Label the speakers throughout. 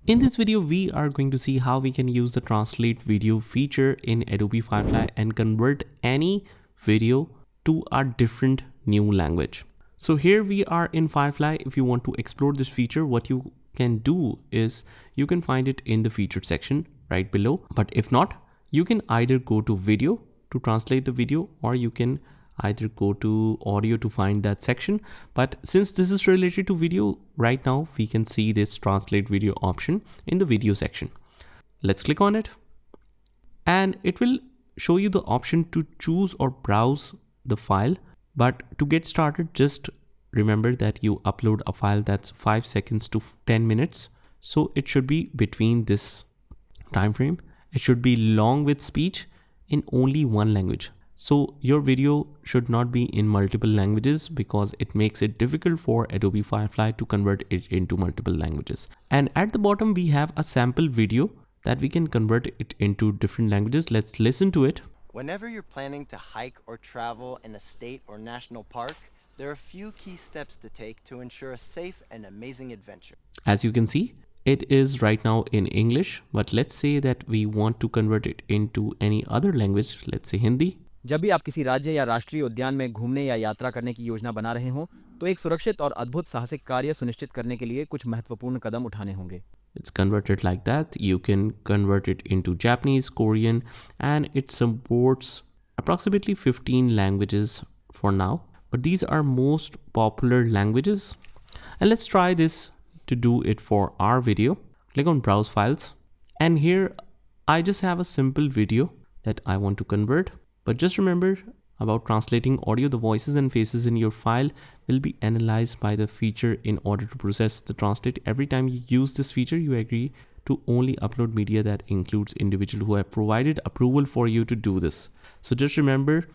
Speaker 1: In this video, we are going to see how we can use the translate video feature in Adobe Firefly and convert any video to a different new language. So here we are in Firefly. If you want to explore this feature, what you can do is you can find it in the featured section right below. But if not, you can either go to video to translate the video, or you can either go to audio to find that section. But since this is related to video, right now we can see this translate video option in the video section. Let's click on it and it will show you the option to choose or browse the file. But to get started, just remember that you upload a file that's 5 seconds to 10 minutes. So it should be between this time frame. It should be long with speech in only one language. So your video should not be in multiple languages because it makes it difficult for Adobe Firefly to convert it into multiple languages. And at the bottom, we have a sample video that we can convert it into different languages. Let's listen to it.
Speaker 2: Whenever you're planning to hike or travel in a state or national park, there are a few key steps to take to ensure a safe and amazing adventure.
Speaker 1: As you can see, it is right now in English, but let's say that we want to convert it into any other language. Let's say Hindi.
Speaker 3: जब भी आप किसी राज्य या राष्ट्रीय उद्यान में घूमने या यात्रा करने की योजना बना रहे हों, तो एक सुरक्षित और अद्भुत साहसिक कार्य सुनिश्चित करने के लिए कुछ महत्वपूर्ण कदम उठाने होंगे.
Speaker 1: It's converted like that. You can convert it into Japanese, Korean, and it supports approximately 15 languages for now. But these are most popular languages. And let's try this to do it for our video. Click on Browse Files. And here I just have a simple video that I want to convert. But just remember about translating audio, the voices and faces in your file will be analyzed by the feature in order to process the translate. Every time you use this feature, you agree to only upload media that includes individuals who have provided approval for you to do this. So just remember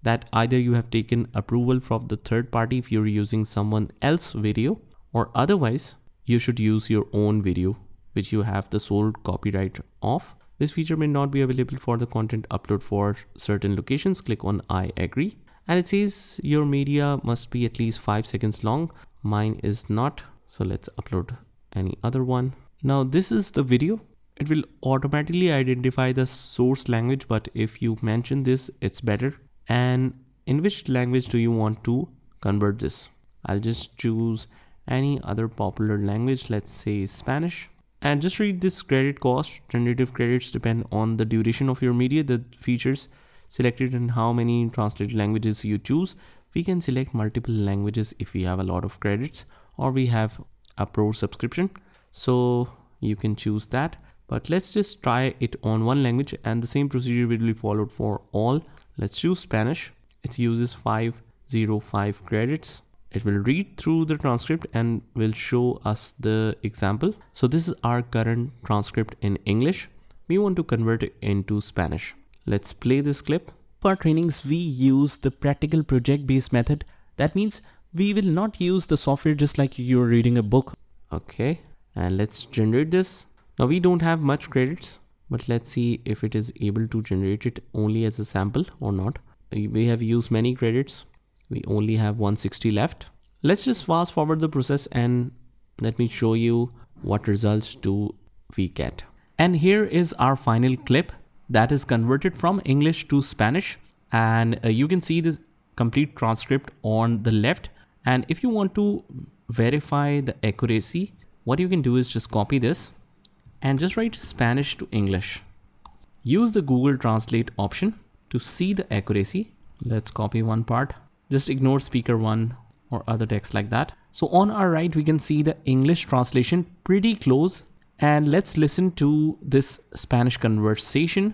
Speaker 1: that either you have taken approval from the third party if you're using someone else's video, or otherwise you should use your own video, which you have the sole copyright of. This feature may not be available for the content upload for certain locations. Click on I agree. And it says your media must be at least 5 seconds long. Mine is not. So let's upload any other one. Now this is the video. It will automatically identify the source language, but if you mention this, it's better. And in which language do you want to convert this? I'll just choose any other popular language. Let's say Spanish. And just read this credit cost. Generative credits depend on the duration of your media, the features selected, and how many translated languages you choose. We can select multiple languages if we have a lot of credits, or we have a pro subscription. So you can choose that. But let's just try it on one language, and the same procedure will be followed for all. Let's choose Spanish. It uses 505 credits. It will read through the transcript and will show us the example. So this is our current transcript in English. We want to convert it into Spanish. Let's play this clip. For our trainings, we use the practical project-based method. That means we will not use the software just like you're reading a book. Okay, and let's generate this. Now we don't have much credits, but let's see if it is able to generate it only as a sample or not. We have used many credits. We only have 160 left. Let's just fast forward the process and let me show you what results do we get. And here is our final clip that is converted from English to Spanish. And you can see the complete transcript on the left. And if you want to verify the accuracy, what you can do is just copy this and just write Spanish to English. Use the Google Translate option to see the accuracy. Let's copy one part. Just ignore speaker 1 or other text like that. So on our right, we can see the English translation pretty close. And let's listen to this Spanish conversation.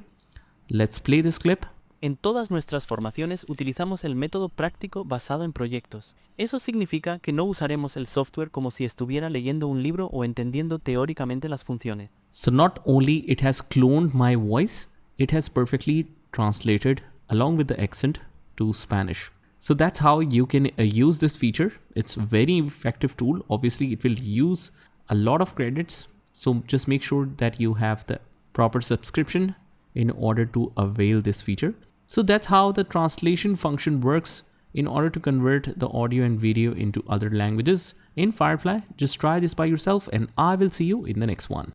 Speaker 1: Let's play this clip.
Speaker 4: En todas nuestras formaciones utilizamos el método práctico basado en proyectos. Eso significa que no usaremos el software como si estuviera leyendo un libro o entendiendo teóricamente las funciones.
Speaker 1: So not only it has cloned my voice, it has perfectly translated along with the accent to Spanish. So that's how you can use this feature. It's a very effective tool. Obviously, it will use a lot of credits. So just make sure that you have the proper subscription in order to avail this feature. So that's how the translation function works in order to convert the audio and video into other languages in Firefly. Just try this by yourself and I will see you in the next one.